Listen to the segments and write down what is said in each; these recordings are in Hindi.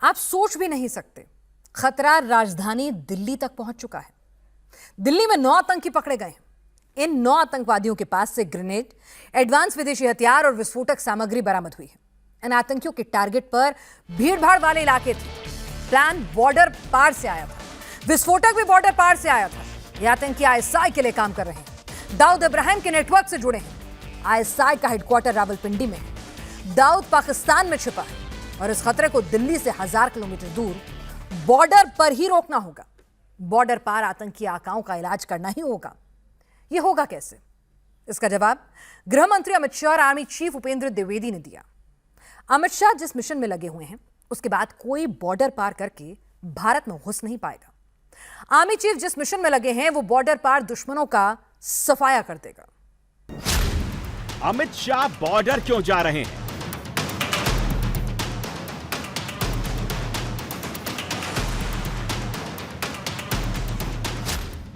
आप सोच भी नहीं सकते, खतरा राजधानी दिल्ली तक पहुंच चुका है। दिल्ली में 9 आतंकी पकड़े गए हैं। इन 9 आतंकवादियों के पास से ग्रेनेड, एडवांस विदेशी हथियार और विस्फोटक सामग्री बरामद हुई है। इन आतंकियों के टारगेट पर भीड़भाड़ वाले इलाके थे। प्लान बॉर्डर पार से आया था, विस्फोटक भी बॉर्डर पार से आया था। ये आतंकी आईएसआई के लिए काम कर रहे हैं, दाऊद इब्राहिम के नेटवर्क से जुड़े हैं। आईएसआई का हेडक्वार्टर रावलपिंडी में है। दाऊद पाकिस्तान में छिपा है और इस खतरे को दिल्ली से 1000 किलोमीटर दूर बॉर्डर पर ही रोकना होगा। बॉर्डर पार आतंकी आकाओं का इलाज करना ही होगा। यह होगा कैसे? इसका जवाब गृह मंत्री अमित शाह और आर्मी चीफ उपेंद्र द्विवेदी ने दिया। अमित शाह जिस मिशन में लगे हुए हैं, उसके बाद कोई बॉर्डर पार करके भारत में घुस नहीं पाएगा। आर्मी चीफ जिस मिशन में लगे हैं, वो बॉर्डर पार दुश्मनों का सफाया कर देगा। अमित शाह बॉर्डर क्यों जा रहे हैं?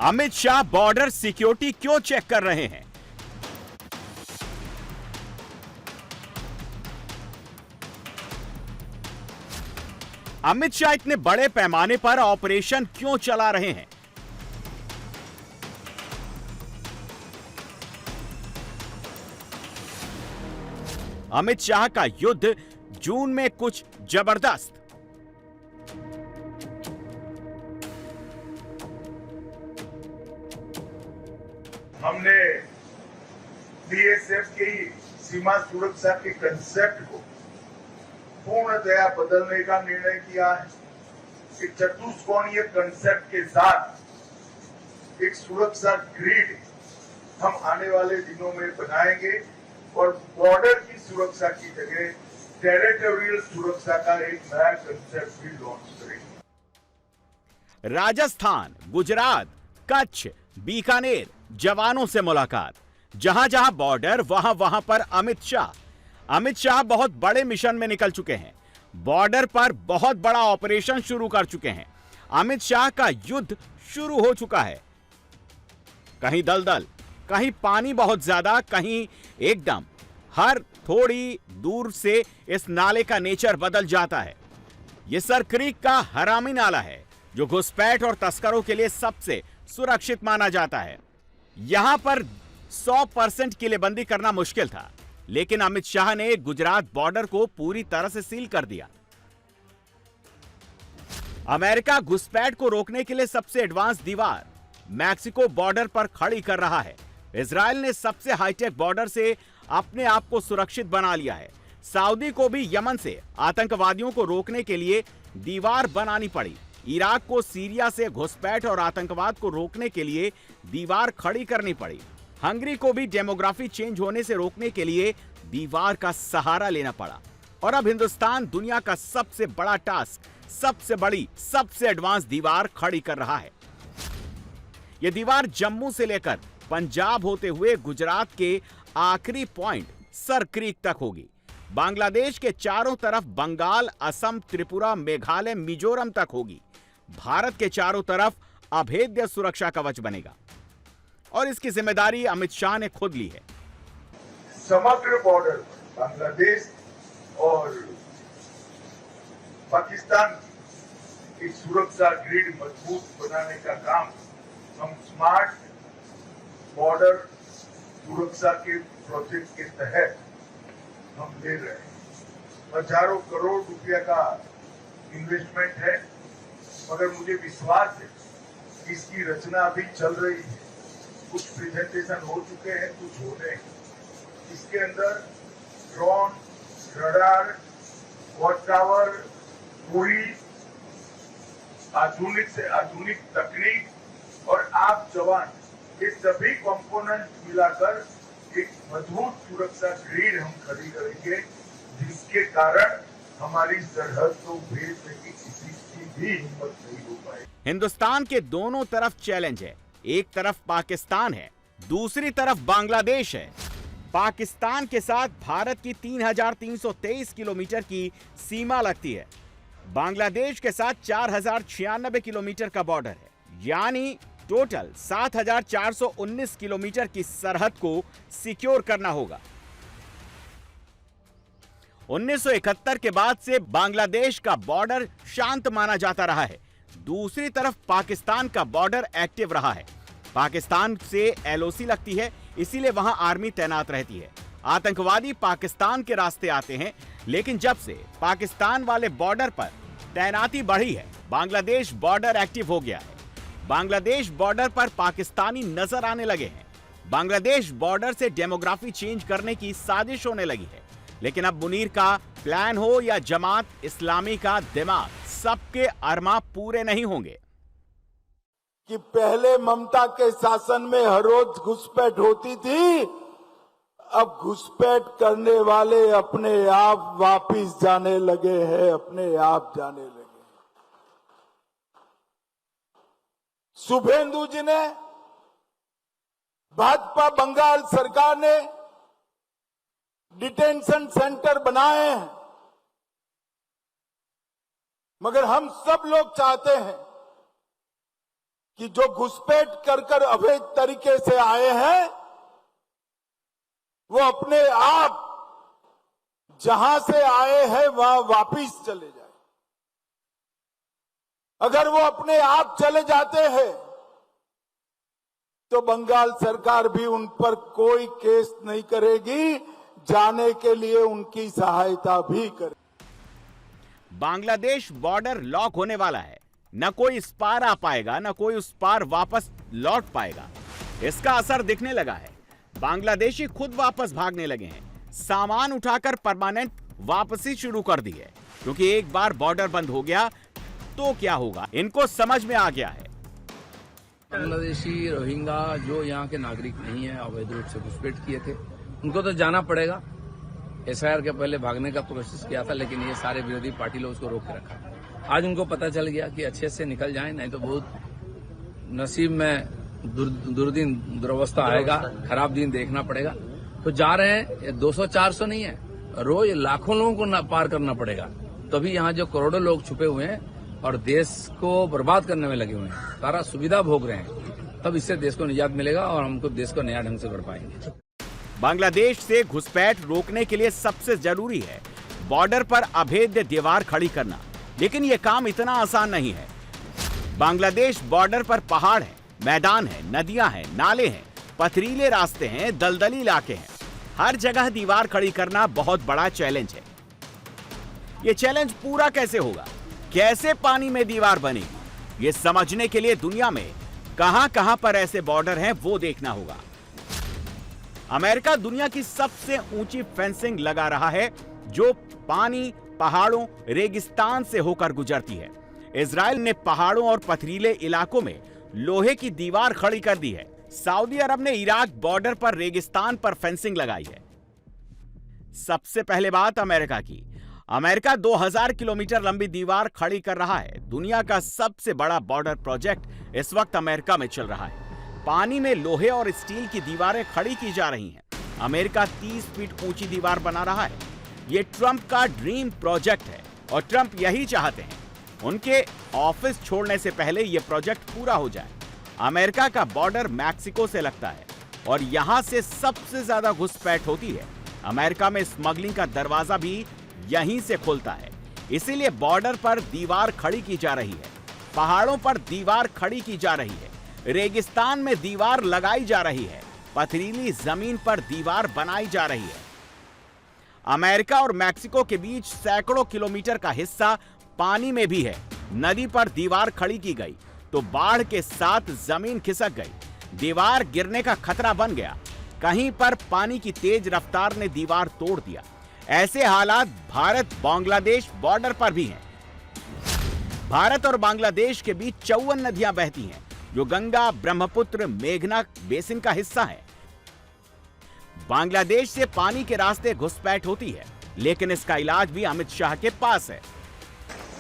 अमित शाह बॉर्डर सिक्योरिटी क्यों चेक कर रहे हैं? अमित शाह इतने बड़े पैमाने पर ऑपरेशन क्यों चला रहे हैं? अमित शाह का युद्ध जून में कुछ जबरदस्त। हमने बीएसएफ की सीमा सुरक्षा के कंसेप्ट को पूर्णतया बदलने का निर्णय किया है। एक चतुष्कोणीय कंसेप्ट के साथ एक सुरक्षा ग्रिड हम आने वाले दिनों में बनाएंगे और बॉर्डर की सुरक्षा की जगह टेरिटोरियल सुरक्षा का एक नया कंसेप्ट भी लॉन्च करेंगे। राजस्थान, गुजरात, कच्छ, बीकानेर, जवानों से मुलाकात। जहां जहां बॉर्डर, वहां वहां पर अमित शाह बहुत बड़े मिशन में निकल चुके हैं। बॉर्डर पर बहुत बड़ा ऑपरेशन शुरू कर चुके हैं। अमित शाह का युद्ध शुरू हो चुका है। कहीं दलदल, कहीं पानी बहुत ज्यादा, कहीं एकदम। हर थोड़ी दूर से इस नाले का नेचर बदल जाता है। यह सर क्रीक का हरामी नाला है, जो घुसपैठ और तस्करों के लिए सबसे सुरक्षित माना जाता है। यहां पर 100% किलेबंदी करना मुश्किल था, लेकिन अमित शाह ने गुजरात बॉर्डर को पूरी तरह से सील कर दिया। अमेरिका घुसपैठ को रोकने के लिए सबसे एडवांस दीवार मैक्सिको बॉर्डर पर खड़ी कर रहा है। इजरायल ने सबसे हाईटेक बॉर्डर से अपने आप को सुरक्षित बना लिया है। सऊदी को भी यमन से आतंकवादियों को रोकने के लिए दीवार बनानी पड़ी। इराक को सीरिया से घुसपैठ और आतंकवाद को रोकने के लिए दीवार खड़ी करनी पड़ी। हंगरी को भी डेमोग्राफी चेंज होने से रोकने के लिए दीवार का सहारा लेना पड़ा। और अब हिंदुस्तान दुनिया का सबसे बड़ा टास्क, सबसे बड़ी, सबसे एडवांस दीवार खड़ी कर रहा है। यह दीवार जम्मू से लेकर पंजाब होते हुए गुजरात के आखिरी पॉइंट सर क्रीक तक होगी। बांग्लादेश के चारों तरफ बंगाल, असम, त्रिपुरा, मेघालय, मिजोरम तक होगी। भारत के चारों तरफ अभेद्य सुरक्षा कवच बनेगा और इसकी जिम्मेदारी अमित शाह ने खुद ली है। समग्र बॉर्डर बांग्लादेश और पाकिस्तान की सुरक्षा ग्रिड मजबूत बनाने का काम हम स्मार्ट बॉर्डर सुरक्षा के प्रोजेक्ट के तहत हम ले रहे हैं। हजारों करोड़ रुपया का इन्वेस्टमेंट है, मगर मुझे विश्वास है कि इसकी रचना अभी चल रही है। कुछ प्रेजेंटेशन हो चुके हैं, कुछ हो रहे हैं। इसके अंदर ड्रोन, रडार, वॉच टावर, पूरी आधुनिक से आधुनिक तकनीक और आप जवान, ये सभी कंपोनेंट मिलाकर एक मजबूत सुरक्षा ग्रिड हम खड़ी करेंगे, जिसके कारण हमारी सरहद को भेदने की किसी की भी हिम्मत नहीं हो पाएगी। हिंदुस्तान के दोनों तरफ चैलेंज है। एक तरफ पाकिस्तान है, दूसरी तरफ बांग्लादेश है। पाकिस्तान के साथ भारत की 3323 किलोमीटर की सीमा लगती है। बांग्लादेश के साथ 4096 किलोमीटर का बॉर्डर है, यानी टोटल 7419 किलोमीटर की सरहद को सिक्योर करना होगा। 1971 के बाद से बांग्लादेश का बॉर्डर शांत माना जाता रहा है। दूसरी तरफ पाकिस्तान का बॉर्डर एक्टिव रहा है। पाकिस्तान से एलओसी लगती है, इसीलिए वहां आर्मी तैनात रहती है। आतंकवादी पाकिस्तान के रास्ते आते हैं, लेकिन जब से पाकिस्तान वाले बॉर्डर पर तैनाती बढ़ी है, बांग्लादेश बॉर्डर एक्टिव हो गया है। बांग्लादेश बॉर्डर पर पाकिस्तानी नजर आने लगे हैं। बांग्लादेश बॉर्डर से डेमोग्राफी चेंज करने की साजिश होने लगी है। लेकिन अब मुनीर का प्लान हो या जमात इस्लामी का दिमाग, सबके अरमा पूरे नहीं होंगे। कि पहले ममता के शासन में हर रोज घुसपैठ होती थी, अब घुसपैठ करने वाले अपने आप वापिस जाने लगे हैं, अपने आप जाने लगे। शुभेंदु जी ने, भाजपा बंगाल सरकार ने डिटेंशन सेंटर बनाए हैं, मगर हम सब लोग चाहते हैं कि जो घुसपैठ कर अवैध तरीके से आए हैं, वो अपने आप जहां से आए हैं वहां वापिस चले जाए। अगर वो अपने आप चले जाते हैं तो बंगाल सरकार भी उन पर कोई केस नहीं करेगी, जाने के लिए उनकी सहायता भी करे। बांग्लादेश बॉर्डर लॉक होने वाला है। न कोई इस पार आ पाएगा, न कोई उस पार वापस लौट पाएगा। इसका असर दिखने लगा है। बांग्लादेशी खुद वापस भागने लगे हैं। सामान उठाकर परमानेंट वापसी शुरू कर दी है, क्योंकि एक बार बॉर्डर बंद हो गया तो क्या होगा, इनको समझ में आ गया है। बांग्लादेशी रोहिंग्या जो यहाँ के नागरिक नहीं है, अवैध रूप से घुसपैठ किए थे, उनको तो जाना पड़ेगा। एसआईआर के पहले भागने का कोशिश किया था, लेकिन ये सारे विरोधी पार्टी लोग उसको रोक के रखा। आज उनको पता चल गया कि अच्छे से निकल जाए, नहीं तो बहुत नसीब में दुर्दिन दुर्वस्था आएगा, खराब दिन देखना पड़ेगा। तो जा रहे हैं, 200-400 नहीं है, रोज लाखों लोगों को पार करना पड़ेगा। तभी यहाँ जो करोड़ों लोग छुपे हुए हैं और देश को बर्बाद करने में लगे हुए हैं, सारा सुविधा भोग रहे हैं, तब इससे देश को निजात मिलेगा और हमको देश को नया ढंग से बढ़ पाएंगे। बांग्लादेश से घुसपैठ रोकने के लिए सबसे जरूरी है बॉर्डर पर अभेद्य दीवार खड़ी करना, लेकिन यह काम इतना आसान नहीं है। बांग्लादेश बॉर्डर पर पहाड़ है, मैदान है, नदियां हैं, नाले हैं, पथरीले रास्ते हैं, दलदली इलाके हैं। हर जगह दीवार खड़ी करना बहुत बड़ा चैलेंज है। यह चैलेंज पूरा कैसे होगा, कैसे पानी में दीवार बनेगी, ये समझने के लिए दुनिया में कहां-कहां पर ऐसे बॉर्डर हैं वो देखना होगा। अमेरिका दुनिया की सबसे ऊंची फेंसिंग लगा रहा है, जो पानी, पहाड़ों, रेगिस्तान से होकर गुजरती है। इजराइल ने पहाड़ों और पथरीले इलाकों में लोहे की दीवार खड़ी कर दी है। सऊदी अरब ने इराक बॉर्डर पर रेगिस्तान पर फेंसिंग लगाई है। सबसे पहले बात अमेरिका की। अमेरिका 2000 किलोमीटर लंबी दीवार खड़ी कर रहा है। दुनिया का सबसे बड़ा बॉर्डर प्रोजेक्ट इस वक्त अमेरिका में चल रहा है। पानी में लोहे और स्टील की दीवारें खड़ी की जा रही हैं। अमेरिका 30 फीट ऊंची दीवार बना रहा है। यह ट्रंप का ड्रीम प्रोजेक्ट है और ट्रंप यही चाहते हैं, उनके ऑफिस छोड़ने से पहले यह प्रोजेक्ट पूरा हो जाए। अमेरिका का बॉर्डर मैक्सिको से लगता है और यहां से सबसे ज्यादा घुसपैठ होती है। अमेरिका में स्मगलिंग का दरवाजा भी यहीं से खुलता है। इसीलिए बॉर्डर पर दीवार खड़ी की जा रही है, पहाड़ों पर दीवार खड़ी की जा रही है, रेगिस्तान में दीवार लगाई जा रही है, पथरीली जमीन पर दीवार बनाई जा रही है। अमेरिका और मैक्सिको के बीच सैकड़ों किलोमीटर का हिस्सा पानी में भी है। नदी पर दीवार खड़ी की गई तो बाढ़ के साथ जमीन खिसक गई, दीवार गिरने का खतरा बन गया। कहीं पर पानी की तेज रफ्तार ने दीवार तोड़ दिया। ऐसे हालात भारत बांग्लादेश बॉर्डर पर भी हैं। भारत और बांग्लादेश के बीच 54 नदियां बहती हैं, जो गंगा, ब्रह्मपुत्र, मेघना बेसिन का हिस्सा है। बांग्लादेश से पानी के रास्ते घुसपैठ होती है, लेकिन इसका इलाज भी अमित शाह के पास है।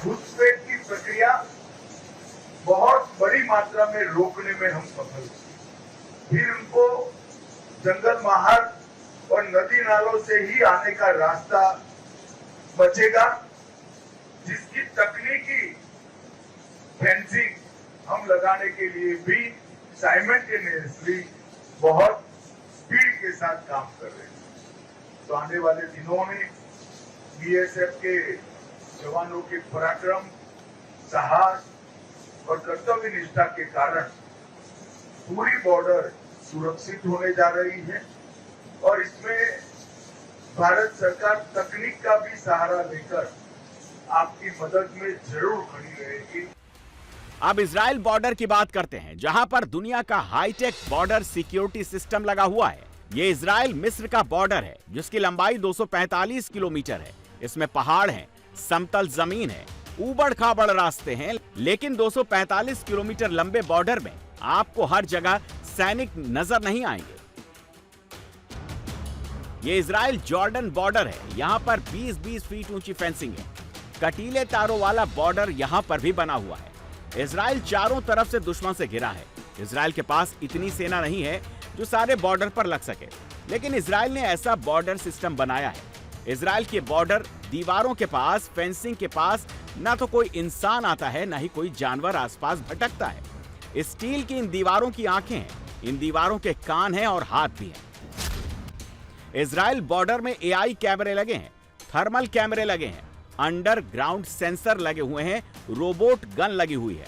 घुसपैठ की प्रक्रिया बहुत बड़ी मात्रा में रोकने में हम सफल हुए। फिर उनको जंगल मार्ग और नदी नालों से ही आने का रास्ता बचेगा, जिसकी तकनीकी फेंसिंग हम लगाने के लिए भी साइमल्टेनियसली बहुत स्पीड के साथ काम कर रहे हैं। तो आने वाले दिनों में बीएसएफ के जवानों के पराक्रम, साहस और कर्तव्य निष्ठा के कारण पूरी बॉर्डर सुरक्षित होने जा रही है और इसमें भारत सरकार तकनीक का भी सहारा लेकर आपकी मदद में जरूर खड़ी रहेगी। अब इजराइल बॉर्डर की बात करते हैं, जहां पर दुनिया का हाईटेक बॉर्डर सिक्योरिटी सिस्टम लगा हुआ है। ये इजराइल मिस्र का बॉर्डर है, जिसकी लंबाई 245 किलोमीटर है। इसमें पहाड़ हैं, समतल जमीन है, ऊबड़ खाबड़ रास्ते हैं, लेकिन 245 किलोमीटर लंबे बॉर्डर में आपको हर जगह सैनिक नजर नहीं आएंगे। ये इजराइल जॉर्डन बॉर्डर है। यहाँ पर 20-20 फीट ऊंची फेंसिंग है। कटीले तारों वाला बॉर्डर यहाँ पर भी बना हुआ है। इजराइल चारों तरफ से दुश्मन से घिरा है। इजराइल के पास इतनी सेना नहीं है जो सारे बॉर्डर पर लग सके, लेकिन इजराइल ने ऐसा बॉर्डर सिस्टम बनाया है। इजराइल के बॉर्डर दीवारों के पास, फेंसिंग के पास ना तो कोई इंसान आता है, ना ही कोई जानवर आसपास भटकता है। स्टील की इन दीवारों की आंखें हैं, इन दीवारों के कान हैं और हाथ भी हैं। इजराइल बॉर्डर में एआई कैमरे लगे हैं, थर्मल कैमरे लगे हैं, अंडरग्राउंड सेंसर लगे हुए हैं, रोबोट गन लगी हुई है।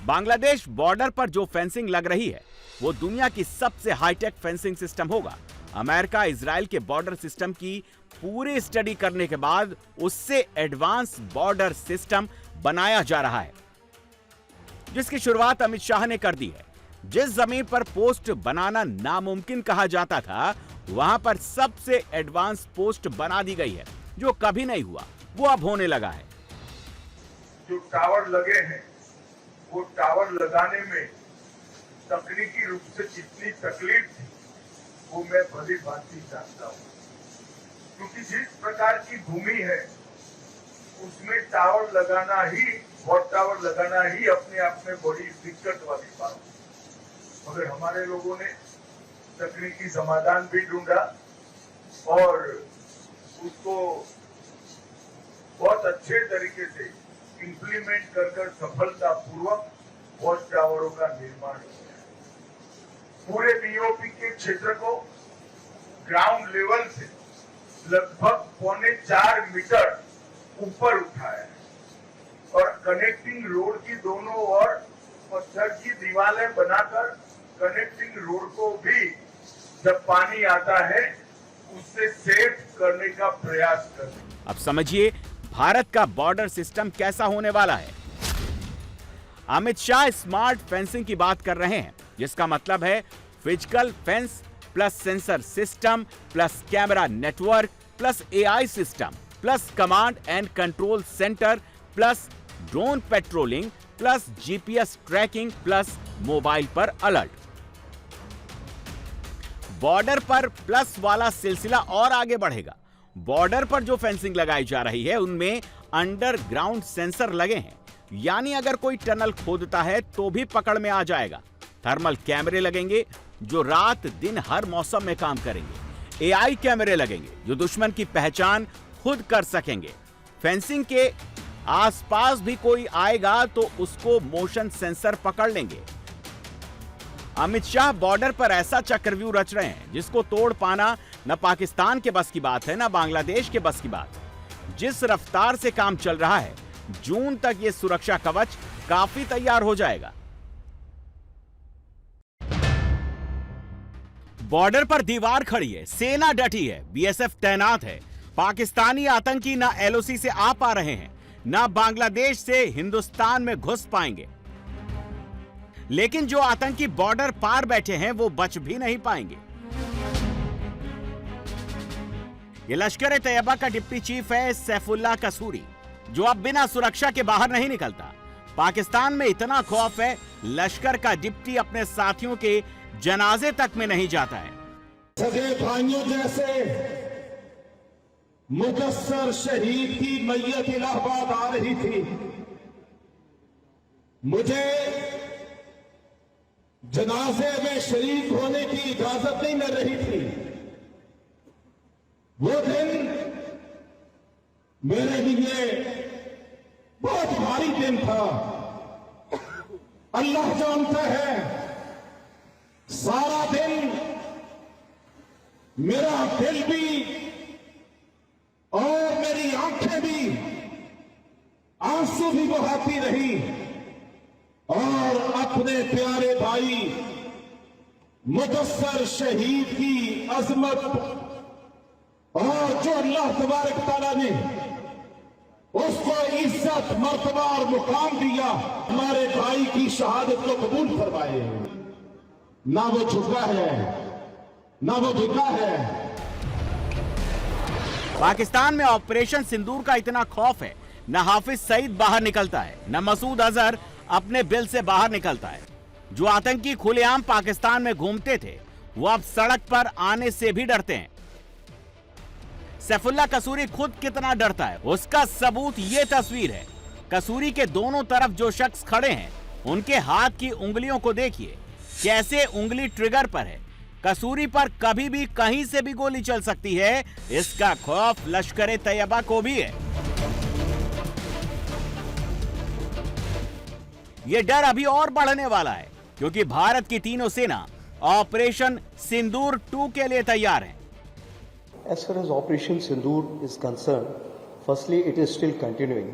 बांग्लादेश बॉर्डर पर जो फेंसिंग लग रही है वो दुनिया की सबसे हाईटेक फेंसिंग सिस्टम होगा। अमेरिका इजराइल के बॉर्डर सिस्टम की पूरी स्टडी करने के बाद उससे एडवांस बॉर्डर सिस्टम बनाया जा रहा है, जिसकी शुरुआत अमित शाह ने कर दी है। जिस जमीन पर पोस्ट बनाना नामुमकिन कहा जाता था, वहां पर सबसे एडवांस पोस्ट बना दी गई है। जो कभी नहीं हुआ वो अब होने लगा है। जो टावर लगे हैं वो टावर लगाने में तकनीकी रूप से कितनी तकलीफ थी वो मैं भली भांति जानता हूँ, क्योंकि जिस प्रकार की भूमि है उसमें टावर लगाना ही, वॉट टावर लगाना ही अपने आप में बड़ी दिक्कत वाली बात है। मगर हमारे लोगों ने तकनीकी समाधान भी ढूंढा और उसको बहुत अच्छे तरीके से इंप्लीमेंट कर सफलतापूर्वक वॉच टावरों का निर्माण हो गया। पूरे बीओपी के क्षेत्र को ग्राउंड लेवल से लगभग 3.25 मीटर ऊपर उठाया है और कनेक्टिंग रोड की दोनों ओर पत्थर की दीवारें बनाकर कनेक्टिंग रोड को भी जब पानी आता है उससे सेफ करने का प्रयास करते। अब समझिए भारत का बॉर्डर सिस्टम कैसा होने वाला है। अमित शाह स्मार्ट फेंसिंग की बात कर रहे हैं, जिसका मतलब है physical fence plus sensor system plus camera network plus AI system plus command and control centre plus drone patrolling plus GPS tracking plus mobile पर अलर्ट। बॉर्डर पर प्लस वाला सिलसिला और आगे बढ़ेगा। बॉर्डर पर जो फेंसिंग लगाई जा रही है उनमें अंडरग्राउंड सेंसर लगे हैं, यानी अगर कोई टनल खोदता है तो भी पकड़ में आ जाएगा। थर्मल कैमरे लगेंगे जो रात दिन हर मौसम में काम करेंगे। एआई कैमरे लगेंगे जो दुश्मन की पहचान खुद कर सकेंगे। फेंसिंग के आसपास भी कोई आएगा तो उसको मोशन सेंसर पकड़ लेंगे। अमित शाह बॉर्डर पर ऐसा चक्रव्यूह रच रहे हैं जिसको तोड़ पाना न पाकिस्तान के बस की बात है, न बांग्लादेश के बस की बात। जिस रफ्तार से काम चल रहा है, जून तक ये सुरक्षा कवच काफी तैयार हो जाएगा। बॉर्डर पर दीवार खड़ी है, सेना डटी है, बीएसएफ तैनात है। पाकिस्तानी आतंकी ना एलओसी से आ पा रहे हैं, ना बांग्लादेश से हिंदुस्तान में घुस पाएंगे। लेकिन जो आतंकी बॉर्डर पार बैठे हैं वो बच भी नहीं पाएंगे। ये लश्कर ए तैयबा का डिप्टी चीफ है सैफुल्लाह कसूरी, जो अब बिना सुरक्षा के बाहर नहीं निकलता। पाकिस्तान में इतना खौफ है, लश्कर का डिप्टी अपने साथियों के जनाजे तक में नहीं जाता है। सगे भाइयों जैसे मुदस्सर शहीद की मैयत इलाहाबाद आ रही थी, मुझे जनाजे में शरीक होने की इजाजत नहीं मिल रही थी। वो दिन मेरे लिए बहुत भारी दिन था। अल्लाह जानता है, सारा दिन मेरा दिल भी और मेरी आंखें भी आंसू भी बहाती रही और अपने प्यारे भाई मुदस्सर शहीद की अजमत और जो अल्लाह तबारक तआला ने उसको इज्जत मर्तबा और मुकाम दिया, हमारे भाई की शहादत को कबूल फरमाए। ना वो झुका है ना वो झुका है। पाकिस्तान में ऑपरेशन सिंदूर का इतना खौफ है, न हाफिज सईद बाहर निकलता है, न मसूद अजहर अपने बिल से बाहर निकलता है। जो आतंकी खुलेआम पाकिस्तान में घूमते थे वो अब सड़क पर आने से भी डरते हैं। सैफुल्लाह कसूरी खुद कितना डरता है उसका सबूत ये तस्वीर है। कसूरी के दोनों तरफ जो शख्स खड़े हैं उनके हाथ की उंगलियों को देखिए, कैसे उंगली ट्रिगर पर है। कसूरी पर कभी भी कहीं से भी गोली चल सकती है, इसका खौफ लश्कर तैयबा को भी है। यह डर अभी और बढ़ने वाला है क्योंकि भारत की तीनों सेना ऑपरेशन सिंदूर 2 के लिए तैयार हैं। As far as Operation Sindoor is concerned, firstly, it is still continuing.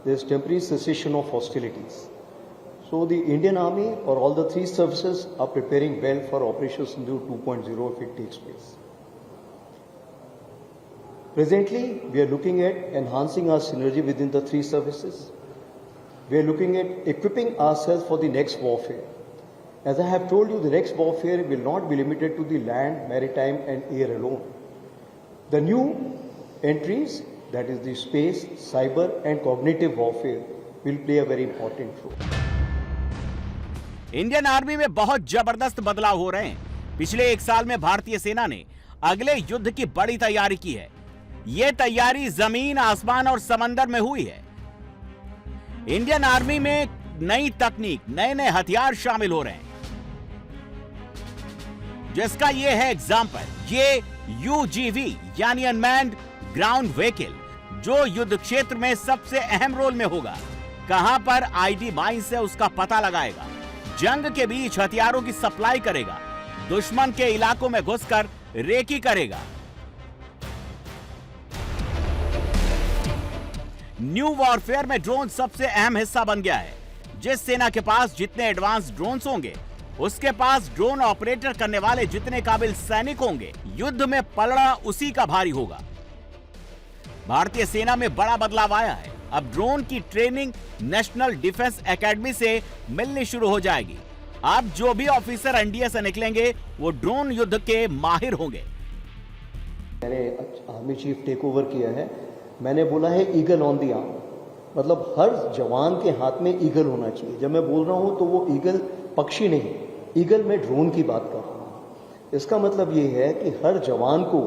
There is temporary cessation of hostilities. So the Indian Army or all the three services are preparing well for Operation Sindoor 2.0 if it takes place. Presently, we are looking at enhancing our synergy within the three services. We are looking at equipping ourselves for the next warfare. As I have told you, the next warfare will not be limited to the land, maritime and air alone. The new entries, that is the space, cyber and cognitive warfare, will play a very important role. Indian army में बहुत जबरदस्त बदलाव हो रहे हैं। पिछले 1 साल में भारतीय सेना ने अगले युद्ध की बड़ी तैयारी की है। यह तैयारी जमीन, आसमान और समंदर में हुई है। इंडियन आर्मी में नई तकनीक, नए नए हथियार शामिल हो रहे हैं, जिसका यह है एग्जाम्पल। ये UGV यानी अनमैन्ड ग्राउंड व्हीकल, जो युद्ध क्षेत्र में सबसे अहम रोल में होगा। कहां पर आईडी माइंस है उसका पता लगाएगा, जंग के बीच हथियारों की सप्लाई करेगा, दुश्मन के इलाकों में घुसकर रेकी करेगा। न्यू वॉरफेयर में ड्रोन सबसे अहम हिस्सा बन गया है। जिस सेना के पास जितने एडवांस ड्रोन्स होंगे, उसके पास ड्रोन ऑपरेटर करने वाले जितने काबिल सैनिक होंगे, युद्ध में पलड़ा उसी का भारी होगा। भारतीय सेना में बड़ा बदलाव आया है। अब ड्रोन की ट्रेनिंग नेशनल डिफेंस एकेडमी से मिलनी शुरू हो जाएगी। अब जो भी ऑफिसर एनडीए से निकलेंगे वो ड्रोन युद्ध के माहिर होंगे। मैंने आर्मी चीफ टेक ओवर किया है, मैंने बोला है ईगल ऑन द आर्म, मतलब हर जवान के हाथ में ईगल होना चाहिए। जब मैं बोल रहा हूं तो वो ईगल पक्षी नहीं, ईगल में ड्रोन की बात कर रहा हूं। इसका मतलब ये है कि हर जवान को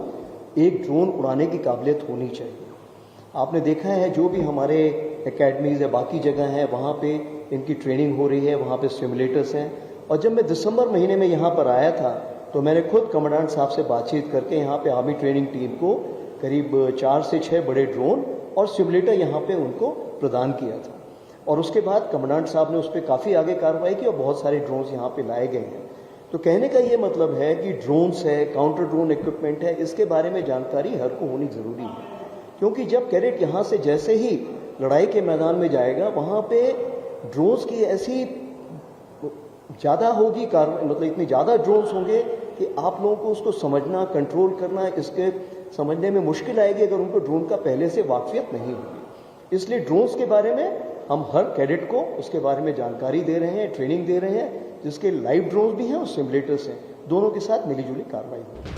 एक ड्रोन उड़ाने की काबिलियत होनी चाहिए। आपने देखा है जो भी हमारे एकेडमीज या बाकी जगह हैं वहाँ पे इनकी ट्रेनिंग हो रही है, वहाँ पे सिमुलेटर्स हैं। और जब मैं दिसंबर महीने में यहाँ पर आया था तो मैंने खुद कमांडेंट साहब से बातचीत करके यहाँ पे आर्मी ट्रेनिंग टीम को करीब 4 से 6 बड़े ड्रोन और सिमुलेटर यहाँ पे उनको प्रदान किया था। और उसके बाद कमांडेंट साहब ने उस पर काफ़ी आगे कार्रवाई की और बहुत सारे ड्रोन्स यहाँ पे लाए गए हैं। तो कहने का ये मतलब है कि ड्रोन्स है, काउंटर ड्रोन इक्विपमेंट है, इसके बारे में जानकारी हर को होनी ज़रूरी है। क्योंकि जब कैडेट यहाँ से जैसे ही लड़ाई के मैदान में जाएगा वहाँ पे ड्रोन्स की ऐसी ज़्यादा होगी मतलब इतने ज़्यादा ड्रोन्स होंगे कि आप लोगों को उसको समझना, कंट्रोल करना, इसके समझने में मुश्किल आएगी अगर उनको ड्रोन का पहले से वाकफियत नहीं होगी। इसलिए ड्रोन्स के बारे में हम हर कैडेट को उसके बारे में जानकारी दे रहे हैं, ट्रेनिंग दे रहे हैं, जिसके लाइव ड्रोन्स भी हैं और सिमुलेटर्स हैं, दोनों के साथ मिलीजुली कार्रवाई होगी।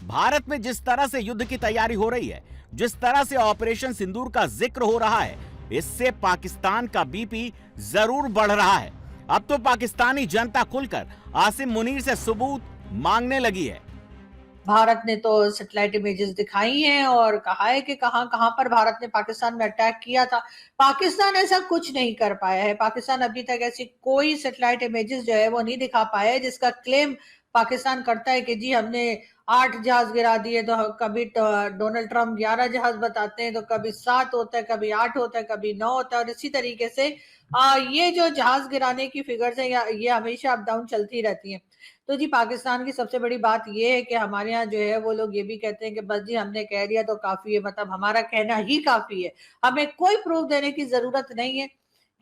भारत में जिस तरह से युद्ध की तैयारी हो रही है, जिस तरह से ऑपरेशन सिंदूर का जिक्र हो रहा है, इससे पाकिस्तान का बीपी जरूर बढ़ रहा है। अब तो पाकिस्तानी जनता खुलकर आसिम मुनीर से सबूत मांगने लगी है। भारत ने तो सैटेलाइट इमेजेस दिखाई हैं और कहा है कि कहां कहां पर भारत ने पाकिस्तान में अटैक किया था। पाकिस्तान ऐसा कुछ नहीं कर पाया है। पाकिस्तान अभी तक ऐसी कोई सैटेलाइट इमेजेस जो है वो नहीं दिखा पाया है जिसका क्लेम पाकिस्तान करता है कि जी हमने 8 जहाज गिरा दिए। तो कभी डोनाल्ड ट्रंप 11 जहाज बताते हैं, तो कभी 7 होता है, कभी 8 होता है, कभी 9 होता है। और इसी तरीके से ये जो जहाज गिराने की फिगर्स है ये हमेशा अप डाउन चलती रहती हैं। तो जी पाकिस्तान की सबसे बड़ी बात ये है कि हमारे यहाँ जो है वो लोग ये भी कहते हैं कि बस जी हमने कह दिया तो काफी है, मतलब हमारा कहना ही काफी है, हमें कोई प्रूफ देने की जरूरत नहीं है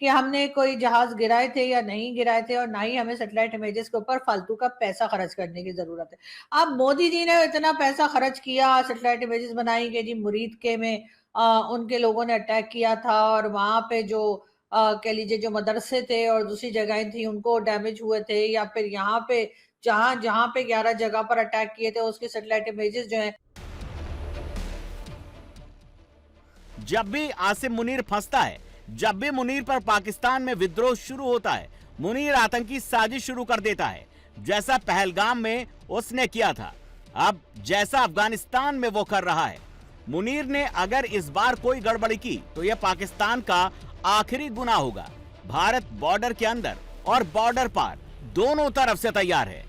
कि हमने कोई जहाज गिराए थे या नहीं गिराए थे, और ना ही हमें सैटेलाइट इमेजेस के ऊपर फालतू का पैसा खर्च करने की जरूरत है। अब मोदी जी ने इतना पैसा खर्च किया, सैटेलाइट इमेजेस बनाई कि जी मुरीद के में उनके लोगों ने अटैक किया था, और वहां पे जो कह लीजिए जो मदरसे थे और दूसरी जगहें थी उनको डैमेज हुए थे, या फिर यहाँ पे जहां जहां पे 11 जगह पर अटैक किए थे उसके सैटेलाइट इमेजेस जो है। जब भी आसिम मुनीर फंसता है, जब भी मुनीर पर पाकिस्तान में विद्रोह शुरू होता है, मुनीर आतंकी साजिश शुरू कर देता है, जैसा पहलगाम में उसने किया था, अब जैसा अफगानिस्तान में वो कर रहा है। मुनीर ने अगर इस बार कोई गड़बड़ी की तो यह पाकिस्तान का आखिरी गुनाह होगा। भारत बॉर्डर के अंदर और बॉर्डर पार दोनों तरफ से तैयार है।